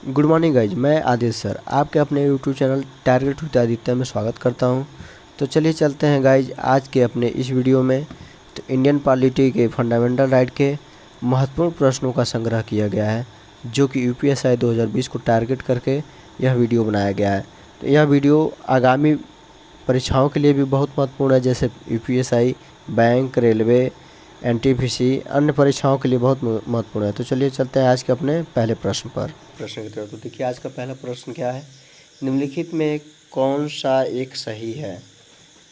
Good morning guys, मैं Aditya sir आपके अपने YouTube channel target with Aditya में स्वागत करता हूं। तो चलिए चलते हैं गाइज आज के अपने इस वीडियो में। तो इंडियन पॉलिटी के फंडामेंटल राइट के महत्वपूर्ण प्रश्नों का संग्रह किया गया है, जो कि यूपीएसआई 2020 को टारगेट करके यह वीडियो बनाया गया है। तो यह वीडियो आगामी परीक्षाओं के लिए भी बहुत महत्वपूर्ण है, जैसे यूपीएसआई, बैंक, रेलवे, एनटीपीसी, अन्य परीक्षाओं के लिए बहुत महत्वपूर्ण है। तो चलिए चलते हैं आज के अपने पहले प्रश्न की तरफ। तो देखिए आज का पहला प्रश्न क्या है, निम्नलिखित में कौन सा एक सही है।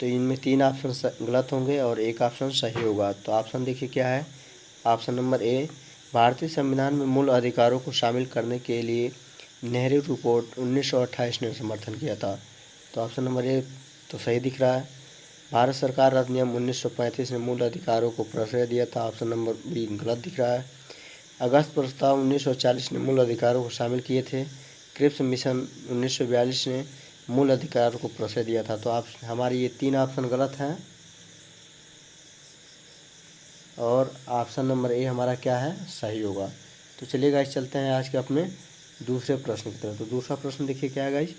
तो इनमें 3 ऑप्शन गलत होंगे और एक ऑप्शन सही होगा। तो ऑप्शन देखिए क्या है। ऑप्शन नंबर ए, भारतीय संविधान में मूल अधिकारों को शामिल करने के लिए नेहरू रिपोर्ट 1928 ने समर्थन किया था। तो ऑप्शन नंबर ए तो सही दिख रहा है। भारत सरकार अधिनियम 1935 ने मूल अधिकारों को प्रश्रय दिया था। ऑप्शन नंबर बी गलत दिख रहा है। अगस्त प्रस्ताव 1940 ने मूल अधिकारों को शामिल किए थे। क्रिप्स मिशन 1942 ने मूल अधिकारों को प्रश्रय दिया था। तो आप हमारे ये 3 ऑप्शन गलत हैं और ऑप्शन नंबर ए हमारा क्या है, सही होगा। तो चलिए गाइस चलते हैं आज के अपने दूसरे प्रश्न की तरफ। तो दूसरा प्रश्न देखिए क्या है गाइस,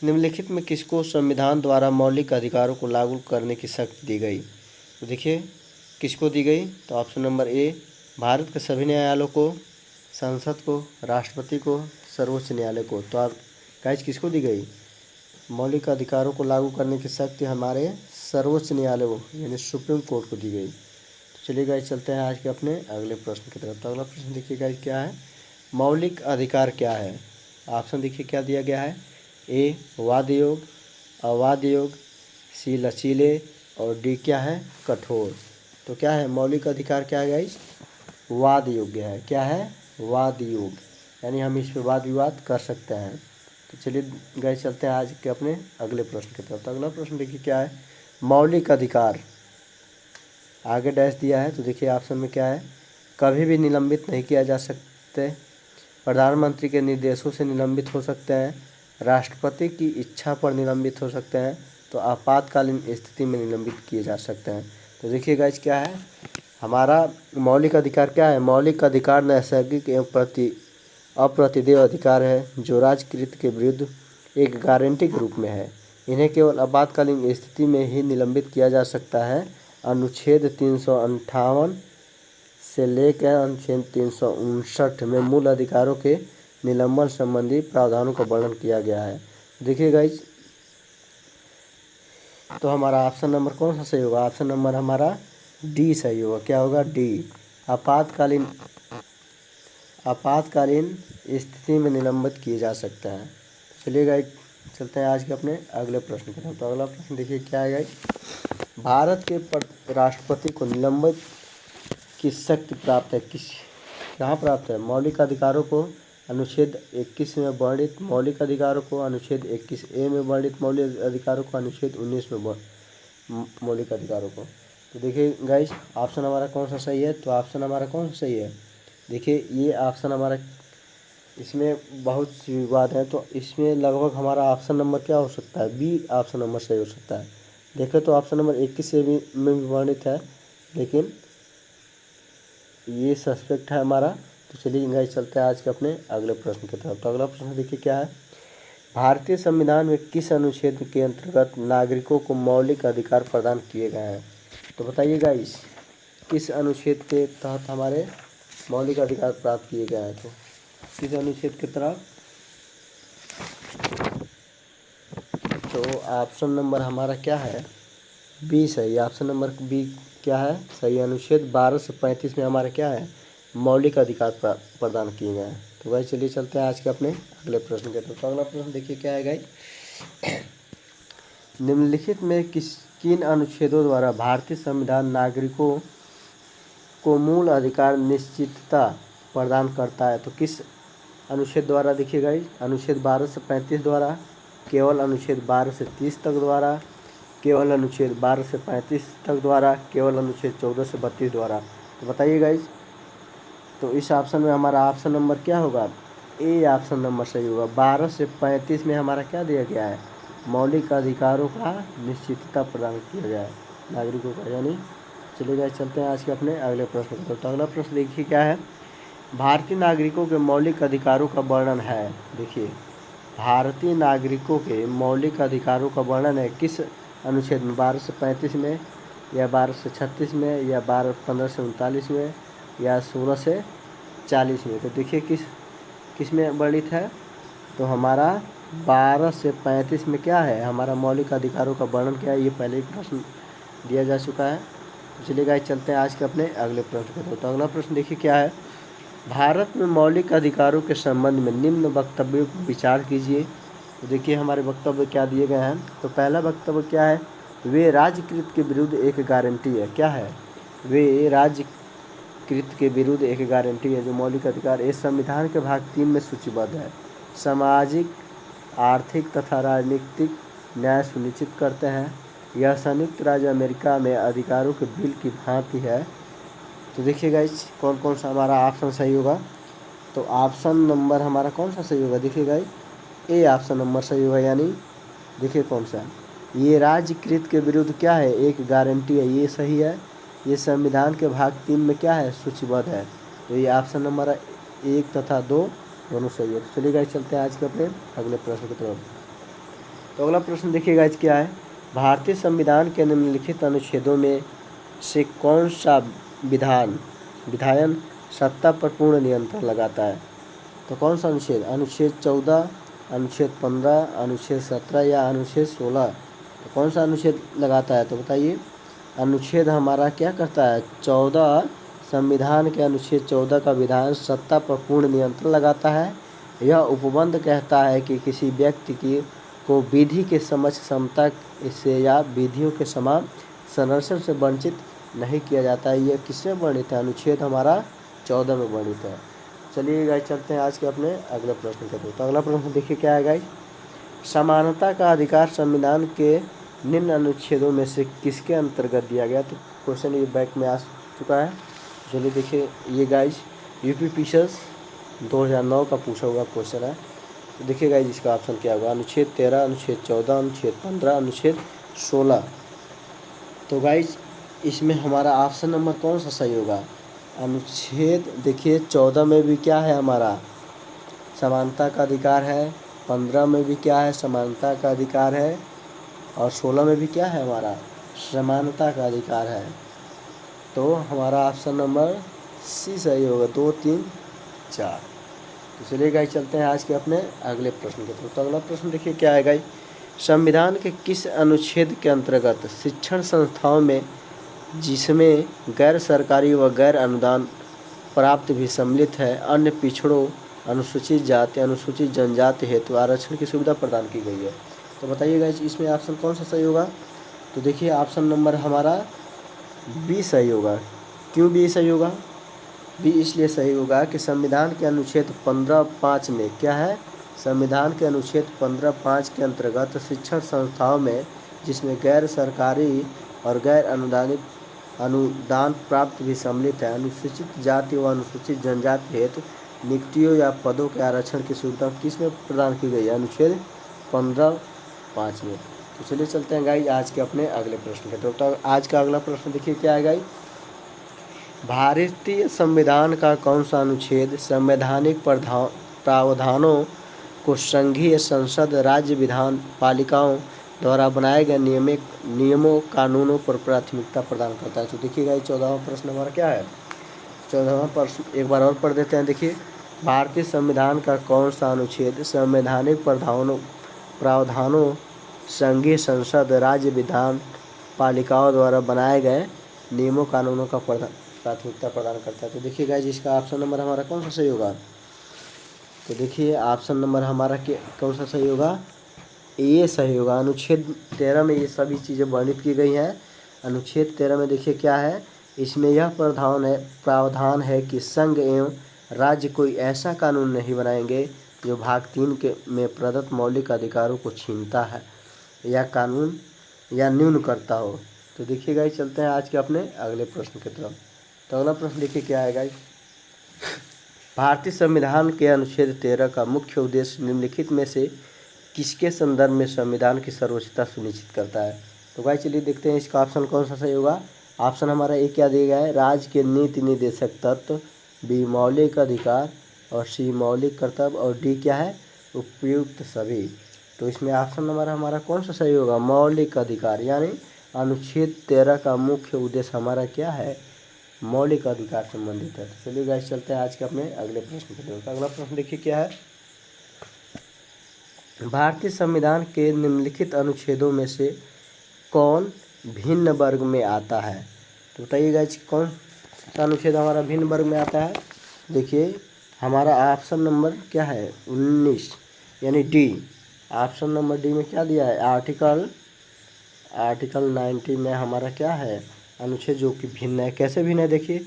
निम्नलिखित में किसको संविधान द्वारा मौलिक अधिकारों को लागू करने की शक्ति दी गई। तो देखिए किसको दी गई। तो ऑप्शन नंबर ए, भारत के सभी न्यायालयों को, संसद को, राष्ट्रपति को, सर्वोच्च न्यायालय को। तो आप गाइस किसको दी गई, मौलिक अधिकारों को लागू करने की शक्ति हमारे सर्वोच्च न्यायालय को यानी सुप्रीम कोर्ट को दी गई। तो चलिए गाइस चलते हैं आज के अपने अगले प्रश्न की तरफ। तो अगला प्रश्न देखिए गाइस क्या है, मौलिक अधिकार क्या है। ऑप्शन देखिए क्या दिया गया है, ए वाद योग, अवाद योग, सी लचीले और डी क्या है, कठोर। तो क्या है मौलिक अधिकार, क्या है गाइस, वाद योग्य है। क्या है, वाद योग, यानी हम इस पर वाद विवाद कर सकते हैं। तो चलिए गाइस चलते हैं आज के अपने अगले प्रश्न की तरफ। तो अगला प्रश्न देखिए क्या है, मौलिक अधिकार आगे डैश दिया है। तो देखिए ऑप्शन में क्या है, कभी भी निलंबित नहीं किया जा सकते, प्रधानमंत्री के निर्देशों से निलंबित हो सकते हैं, राष्ट्रपति की इच्छा पर निलंबित हो सकते हैं, तो आपातकालीन स्थिति में निलंबित किए जा सकते हैं। तो देखिए गाइस क्या है, हमारा मौलिक अधिकार क्या है, मौलिक अधिकार नैसर्गिक एवं अप्रतिदेय अधिकार है, जो राजकृत के विरुद्ध एक गारंटी के रूप में है। इन्हें केवल आपातकालीन स्थिति में ही निलंबित किया जा सकता है। अनुच्छेद 358 से लेकर अनुच्छेद 359 में मूल अधिकारों के निलंबन संबंधी प्रावधानों का वर्णन किया गया है। देखिए गाइज, तो हमारा ऑप्शन नंबर कौन सा सही होगा, ऑप्शन नंबर हमारा डी सही होगा। क्या होगा, डी, आपातकालीन स्थिति में निलंबित किए जा सकते हैं। चलिए गाइज चलते हैं आज के अपने अगले प्रश्न की तरफ। तो अगला प्रश्न देखिए क्या है गाइज, भारत के राष्ट्रपति को निलंबित की शक्ति प्राप्त है, किस कहाँ प्राप्त है, मौलिक अधिकारों को अनुच्छेद 21 में वर्णित मौलिक अधिकारों को, अनुच्छेद 21A में वर्णित मौलिक अधिकारों को, अनुच्छेद 19 में मौलिक अधिकारों को। तो देखिए गाइस ऑप्शन हमारा कौन सा सही है। तो ऑप्शन हमारा कौन सा सही है, देखिए ये ऑप्शन हमारा, इसमें बहुत सी विवाद है। तो इसमें लगभग हमारा ऑप्शन नंबर क्या हो सकता है, बी ऑप्शन नंबर सही हो सकता है। देखें तो ऑप्शन नंबर 21 से भी में वर्णित है, लेकिन ये सस्पेक्ट है हमारा। तो चलिए गाइस चलते हैं आज के अपने अगले प्रश्न की तरफ। तो अगला प्रश्न देखिए क्या है, भारतीय संविधान में किस अनुच्छेद के अंतर्गत नागरिकों को मौलिक अधिकार प्रदान किए गए हैं। तो बताइए गाइस, किस अनुच्छेद के तहत हमारे मौलिक अधिकार प्राप्त किए गए हैं। तो किस अनुच्छेद के तहत, तो ऑप्शन नंबर हमारा क्या है, बी सही। ऑप्शन नंबर बी क्या है, सही। अनुच्छेद 12 से 35 में हमारा क्या है, मौलिक अधिकार प्रदान किए गए हैं। तो भाई चलिए चलते हैं आज के अपने अगले प्रश्न के तरफ। तो अगला प्रश्न देखिए क्या है गाइस, निम्नलिखित में किन अनुच्छेदों द्वारा भारतीय संविधान नागरिकों को मूल अधिकार निश्चितता प्रदान करता है। तो किस अनुच्छेद द्वारा, देखिए गाइस अनुच्छेद 12 से 35 द्वारा, केवल अनुच्छेद 12 से 30 तक द्वारा, केवल अनुच्छेद 12 से 35 तक द्वारा, केवल अनुच्छेद 14 से 32 द्वारा। तो बताइए गाइस, तो इस ऑप्शन में हमारा ऑप्शन नंबर क्या होगा, ए ऑप्शन नंबर सही होगा। 12 से 35 में हमारा क्या दिया गया है, मौलिक अधिकारों का निश्चितता प्रदान किया गया है नागरिकों का, यानी। चलिए गाइस चलते हैं आज के अपने अगले प्रश्न पर। तो अगला प्रश्न देखिए क्या है, भारतीय नागरिकों के मौलिक अधिकारों का वर्णन है। देखिए, भारतीय नागरिकों के मौलिक अधिकारों का वर्णन है किस अनुच्छेद में? 1235 में, या 1236 में, या 1539 में, या 1640 में? तो देखिए किस में वर्णित है? तो हमारा 12 से 35 में क्या है? हमारा मौलिक अधिकारों का वर्णन क्या है? ये पहले ही प्रश्न दिया जा चुका है। तो चलिए गाइस, चलते हैं आज के अपने अगले प्रश्न की तरफ। तो अगला प्रश्न देखिए क्या है। भारत में मौलिक अधिकारों के संबंध में निम्न वक्तव्यों पर विचार कीजिए। तो देखिए हमारे वक्तव्य क्या दिए गए हैं। तो पहला वक्तव्य क्या है? वे राज्यकृत के विरुद्ध एक गारंटी है। क्या है? वे राज्यकृत के विरुद्ध एक गारंटी है। जो मौलिक अधिकार इस संविधान के भाग 3 में सूचीबद्ध है। सामाजिक, आर्थिक तथा राजनीतिक न्याय सुनिश्चित करते हैं। यह संयुक्त राज्य अमेरिका में अधिकारों के बिल की भांति है। तो देखिए गाइस, कौन कौन सा हमारा ऑप्शन सही होगा? तो ऑप्शन नंबर हमारा कौन सा सही होगा? देखिए गाइस, ए ऑप्शन नंबर सही होगा। यानी देखिए कौन सा, ये राज्यकृत के विरुद्ध क्या है? एक गारंटी है। ये सही है। ये संविधान के भाग 3 में क्या है? सूचीबद्ध है। तो ये ऑप्शन नंबर 1 तथा 2 दोनों सही है। तो चलिए गाइस, चलते हैं आज के अपने अगले प्रश्न की तरफ। तो अगला प्रश्न देखिए गाइस क्या है। भारतीय संविधान के निम्नलिखित अनुच्छेदों में से कौन सा विधायन सत्ता पर पूर्ण नियंत्रण लगाता है? तो कौन सा अनुच्छेद? अनुच्छेद 14, अनुच्छेद 15, अनुच्छेद 17 या अनुच्छेद 16? तो कौन सा अनुच्छेद लगाता है? तो बताइए। अनुच्छेद हमारा क्या करता है? 14, संविधान के अनुच्छेद 14 का विधान सत्ता पर पूर्ण नियंत्रण लगाता है। यह उपबंध कहता है कि किसी व्यक्ति को विधि के समक्ष समता से या विधियों के समान संरक्षण से वंचित नहीं किया जाता है। यह किसमें वर्णित है? अनुच्छेद हमारा 14 में वर्णित है। चलिए गाइस, चलते हैं आज के अपने अगले प्रश्न के तरफ। तो अगला प्रश्न देखिए क्या है गाइस। समानता का अधिकार संविधान के निम्न अनुच्छेदों में से किसके अंतर्गत दिया गया? तो क्वेश्चन ये बैक में आ चुका है। चलिए देखिए, ये गाइस यूपी पीसीएस 2009 का पूछा हुआ क्वेश्चन है। तो देखिए गाइस, इसका ऑप्शन क्या होगा? अनुच्छेद 13, अनुच्छेद 14, अनुच्छेद 15, अनुच्छेद 16। तो गाइस, इसमें हमारा ऑप्शन नंबर कौन सा सही होगा? अनुच्छेद देखिए 14 में भी क्या है? हमारा समानता का अधिकार है। 15 में भी क्या है? समानता का अधिकार है। और 16 में भी क्या है? हमारा समानता का अधिकार है। तो हमारा ऑप्शन नंबर सी सही होगा, 2, 3, 4। तो चलिए गाइस, चलते हैं आज के अपने अगले प्रश्न की तरफ। तो अगला प्रश्न देखिए क्या है गाइस। संविधान के किस अनुच्छेद के अंतर्गत शिक्षण संस्थाओं में, जिसमें गैर सरकारी व गैर अनुदान प्राप्त भी सम्मिलित है, अन्य पिछड़ों, अनुसूचित जाति, अनुसूचित जनजाति हेतु आरक्षण की सुविधा प्रदान की गई है? तो बताइए गाइस, इसमें ऑप्शन कौन सा सही होगा? तो देखिए ऑप्शन नंबर हमारा बी सही होगा। क्यों बी सही होगा? बी इसलिए सही होगा कि संविधान के अनुच्छेद 15(5) में क्या है? संविधान के अनुच्छेद 15(5) के अंतर्गत शिक्षण संस्थाओं में, जिसमें गैर सरकारी और गैर अनुदान प्राप्त भी सम्मिलित है, अनुसूचित जाति व अनुसूचित जनजाति हेतु नियुक्तियों या पदों के आरक्षण की सुविधा किस में प्रदान की गई है? अनुच्छेद 15(5) में। तो चलिए चलते हैं गाइस आज के अपने अगले प्रश्न के। तो आज का अगला प्रश्न देखिए क्या है गाइस। भारतीय संविधान का कौन सा अनुच्छेद संवैधानिक प्रावधानों को संघीय संसद, राज्य विधान पालिकाओं द्वारा बनाए गए नियमों कानूनों पर प्राथमिकता प्रदान करता है? तो देखिएगा, 14वां प्रश्न हमारा क्या है? 14वां प्रश्न एक बार और पढ़ देते हैं। देखिए, भारतीय संविधान का कौन सा अनुच्छेद संवैधानिक प्रावधानों संघीय संसद, राज्य विधान पालिकाओं द्वारा बनाए गए नियमों कानूनों का प्राथमिकता प्रदान करता है? तो देखिए गाइस, इसका ऑप्शन नंबर हमारा कौन सा सही होगा? तो देखिए ऑप्शन नंबर हमारा कौन सा सही होगा? ये सही होगा। अनुच्छेद 13 में ये सभी चीज़ें वर्णित की गई हैं। अनुच्छेद 13 में देखिए क्या है। इसमें यह प्रावधान है कि संघ एवं राज्य कोई ऐसा कानून नहीं बनाएंगे जो भाग 3 में प्रदत्त मौलिक अधिकारों को छीनता है या कानून या न्यून करता हो। तो देखिए गाइस, चलते हैं आज के अपने अगले प्रश्न की तरफ। तो अगला प्रश्न देखिए क्या है गाइस। भारतीय संविधान के अनुच्छेद 13 का मुख्य उद्देश्य निम्नलिखित में से किसके संदर्भ में संविधान की सर्वोच्चता सुनिश्चित करता है? तो गाइस चलिए देखते हैं इसका ऑप्शन कौन सा सही होगा। ऑप्शन हमारा एक क्या दिया गया है? राज्य के नीति निर्देशक तत्व, बी मौलिक अधिकार और सी मौलिक कर्तव्य और डी क्या है, उपयुक्त सभी। तो इसमें ऑप्शन नंबर हमारा कौन सा सही होगा, मौलिक अधिकार। यानी अनुच्छेद 13 का मुख्य उद्देश्य हमारा क्या है, मौलिक अधिकार संबंधित है। तो चलिए गाइस चलते हैं आज के अपने अगले प्रश्न की तरफ। अगला प्रश्न देखिए क्या है, भारतीय संविधान के निम्नलिखित अनुच्छेदों में से कौन भिन्न वर्ग में आता है। तो बताइए गाइस कौन सा अनुच्छेद हमारा भिन्न वर्ग में आता है। देखिए हमारा ऑप्शन नंबर क्या है 19 यानी डी। ऑप्शन नंबर डी में क्या दिया है, आर्टिकल 90 में हमारा क्या है, अनुच्छेद जो कि भिन्न है। कैसे भिन्न है, देखिए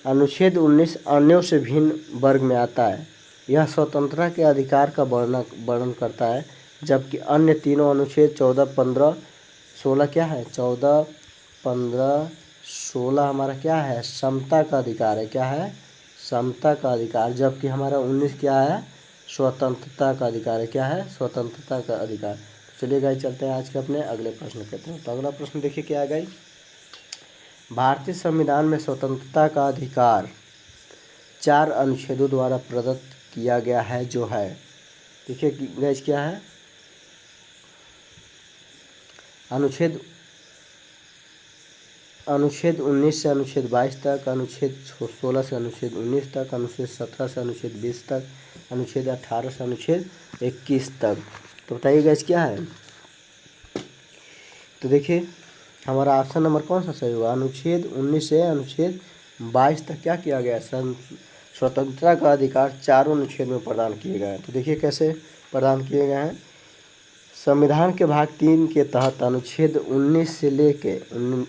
अनुच्छेद 19 अन्यों से भिन्न वर्ग में आता है। यह स्वतंत्रता के अधिकार का वर्णन करता है, जबकि अन्य तीनों अनुच्छेद 14, 15, 16 क्या है, 14, 15, 16 हमारा क्या है, समता का अधिकार है। क्या है, समता का अधिकार। जबकि हमारा 19 क्या है, स्वतंत्रता का अधिकार है। क्या है, स्वतंत्रता का अधिकार। चलिए गाइस चलते हैं आज के अपने अगले प्रश्न के तरफ। तो अगला प्रश्न देखिए क्या है गाइस, भारतीय संविधान में स्वतंत्रता का अधिकार 4 अनुच्छेदों द्वारा प्रदत्त किया गया है, जो है देखिए गाइस क्या है, अनुच्छेद 19 से अनुच्छेद 22 तक, अनुच्छेद 16 से अनुच्छेद 19 तक, अनुच्छेद 17 से अनुच्छेद 20 तक, अनुच्छेद 18 से अनुच्छेद 21 तक। तो बताइए गाइस क्या है। तो देखिए हमारा ऑप्शन नंबर कौन सा सही हुआ, अनुच्छेद 19 से अनुच्छेद 22 तक क्या किया गया, स्वतंत्रता का अधिकार चारों अनुच्छेद में प्रदान किए गए हैं। तो देखिए कैसे प्रदान किए गए हैं। संविधान के भाग 3 के तहत अनुच्छेद 19 से लेके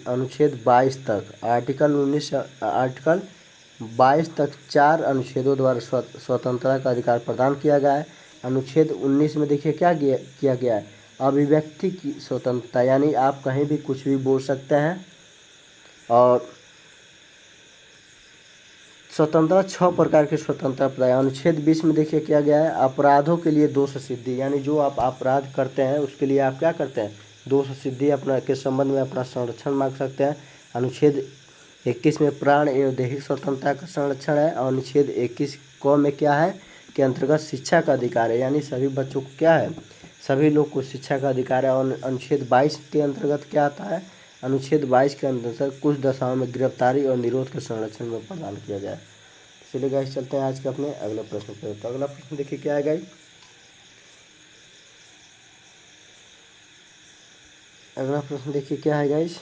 अनुच्छेद 22 तक, आर्टिकल 19 से आर्टिकल 22 तक 4 अनुच्छेदों द्वारा स्वतंत्रता का अधिकार प्रदान किया गया है। अनुच्छेद 19 में देखिए क्या किया गया है, अभिव्यक्ति की स्वतंत्रता, यानी आप कहीं भी कुछ भी बोल सकते हैं। और स्वतंत्रता 6 प्रकार की स्वतंत्रता प्रदान। अनुच्छेद 20 में देखिए क्या गया है, अपराधों के लिए दोष सिद्धि, यानी जो आप अपराध करते हैं उसके लिए आप क्या करते हैं, दोष सिद्धि अपना के संबंध में अपना संरक्षण मांग सकते हैं। अनुच्छेद 21 में प्राण एवं दैहिक स्वतंत्रता का संरक्षण है। और अनुच्छेद 21 क में क्या है के अंतर्गत शिक्षा का अधिकार है, यानी सभी बच्चों को क्या है, सभी लोग को शिक्षा का अधिकार है। और अनुच्छेद 22 के अंतर्गत क्या आता है, अनुच्छेद 22 के अंतर्गत कुछ दशाओं में गिरफ्तारी और निरोध के संरक्षण में प्रदान किया गया है। चलिए गाइस चलते हैं आज के अपने अगले प्रश्न पर। तो अगला प्रश्न देखिए क्या है गाइस, अगला प्रश्न देखिए क्या है गाइस,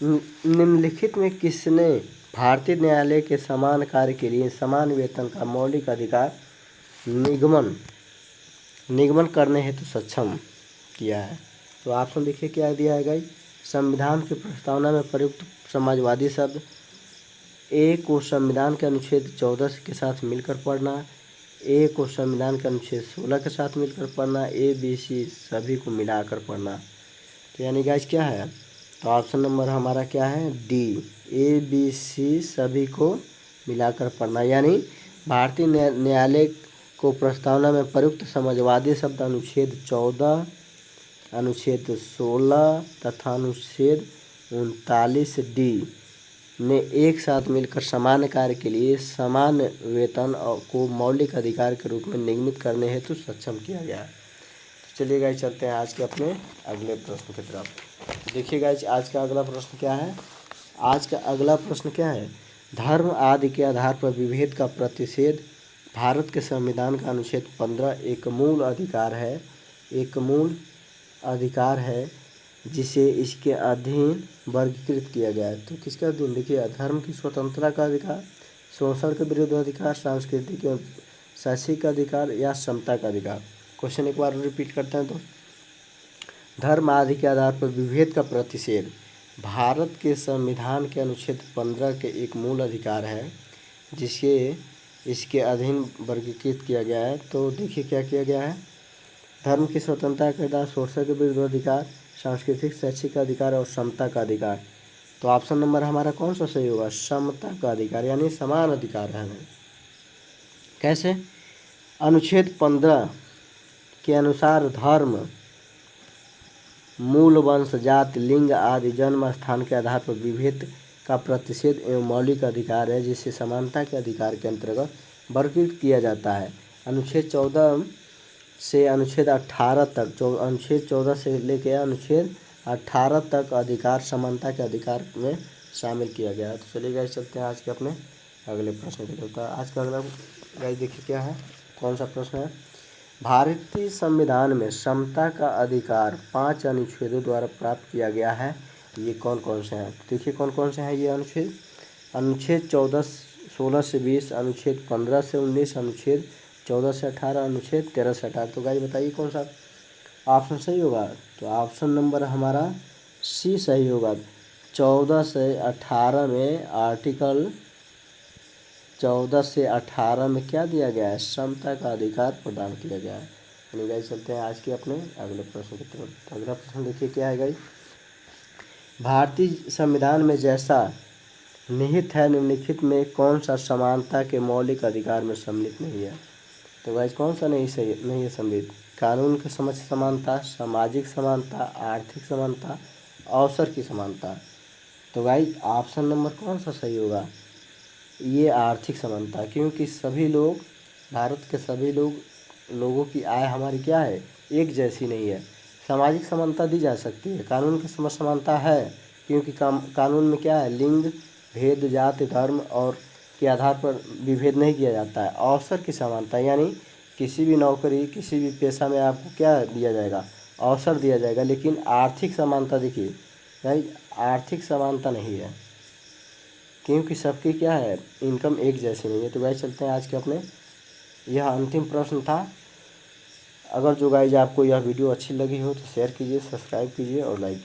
निम्नलिखित में किसने भारतीय न्यायालय के समान कार्य के लिए समान वेतन का मौलिक अधिकार निगमन करने हेतु सक्षम किया है। तो ऑप्शन देखिए क्या दिया है गाइस, संविधान की प्रस्तावना में प्रयुक्त समाजवादी शब्द, ए को संविधान के अनुच्छेद 14 के साथ मिलकर पढ़ना, ए को संविधान के अनुच्छेद 16 के साथ मिलकर पढ़ना, ए बी सी सभी को मिलाकर पढ़ना। तो यानी गाइस क्या है, तो ऑप्शन नंबर हमारा क्या है डी, ए बी सी सभी को मिलाकर पढ़ना। यानी भारतीय न्यायालय को प्रस्तावना में प्रयुक्त समाजवादी शब्द अनुच्छेद 14, अनुच्छेद 16 तथा अनुच्छेद 39 डी ने एक साथ मिलकर समान कार्य के लिए समान वेतन को मौलिक अधिकार के रूप में निगमित करने हेतु सक्षम किया गया है। तो चलिए गाइस चलते हैं आज के अपने अगले प्रश्न की तरफ। देखिए गाइस आज का अगला प्रश्न क्या है, आज का अगला प्रश्न क्या है, धर्म आदि के आधार पर विभेद का प्रतिषेध भारत के संविधान का अनुच्छेद 15 एक मूल अधिकार है जिसे इसके अधीन वर्गीकृत किया गया है। तो किसके अधीन, देखिए धर्म की स्वतंत्रता का अधिकार, शोषण के विरुद्ध अधिकार, सांस्कृतिक एवं शैक्षिक अधिकार या समता का अधिकार। क्वेश्चन एक बार रिपीट करते हैं। तो धर्म आदि के आधार पर विभेद का प्रतिषेध भारत के संविधान के अनुच्छेद 15 के एक मूल अधिकार है जिसे इसके अधीन वर्गीकृत किया गया है। तो देखिए क्या किया गया है, धर्म की स्वतंत्रता का अधिकार, शोषण के विरुद्ध अधिकार, सांस्कृतिक शैक्षिक अधिकार और समता का अधिकार। तो ऑप्शन नंबर हमारा कौन सा सही होगा, समता का अधिकार, यानी समान अधिकार है हमें। कैसे, अनुच्छेद 15 के अनुसार धर्म, मूल वंश, जाति, लिंग आदि जन्म स्थान के आधार पर विभेद का प्रतिषेध एवं मौलिक अधिकार है जिसे समानता के अधिकार के अंतर्गत वर्गीकृत किया जाता है। अनुच्छेद 14 से अनुच्छेद 18 तक अनुच्छेद 14 से लेकर अनुच्छेद 18 तक अधिकार समानता के अधिकार में शामिल किया गया है। तो चलिए गाइस चलते हैं आज के अपने अगले प्रश्न की तरफ। आज का अगला गाइस देखिए क्या है, कौन सा प्रश्न है। भारतीय संविधान में समता का अधिकार 5 अनुच्छेदों द्वारा प्राप्त किया गया है। ये कौन कौन से हैं, देखिए कौन कौन से हैं ये अनुच्छेद। अनुच्छेद 16 से 20, अनुच्छेद 15 से 19, अनुच्छेद 14 से 18, अनुच्छेद 13 से 18। तो गाइस बताइए कौन सा ऑप्शन सही होगा। तो ऑप्शन नंबर हमारा सी सही होगा। 14 से 18 में आर्टिकल 14 से 18 में क्या दिया गया है, समता का अधिकार प्रदान किया गया है। यानी गाइस चलते हैं आज के अपने अगले प्रश्न की तरफ। तो अगला प्रश्न देखिए क्या है गाइस। भारतीय संविधान में जैसा निहित है निम्नलिखित में कौन सा समानता के मौलिक अधिकार में सम्मिलित नहीं है। तो गाइस कौन सा नहीं है सम्मिलित। कानून के समक्ष समानता, सामाजिक समानता, आर्थिक समानता, अवसर की समानता। तो गाइस ऑप्शन नंबर कौन सा सही होगा, ये आर्थिक समानता, क्योंकि सभी लोग, भारत के सभी लोगों की आय हमारी क्या है, एक जैसी नहीं है। सामाजिक समानता दी जा सकती है, कानून की समक्ष समानता है क्योंकि कानून में क्या है, लिंग भेद, जाति, धर्म और के आधार पर विभेद नहीं किया जाता है। अवसर की समानता यानी किसी भी नौकरी, किसी भी पेशा में आपको क्या दिया जाएगा, अवसर दिया जाएगा। लेकिन आर्थिक समानता देखिए भाई, आर्थिक समानता नहीं है क्योंकि सबकी क्या है, इनकम एक जैसी नहीं है। तो गाइस चलते हैं आज के अपने, यह अंतिम प्रश्न था। अगर जो गाइस आपको यह वीडियो अच्छी लगी हो तो शेयर कीजिए, सब्सक्राइब कीजिए और लाइक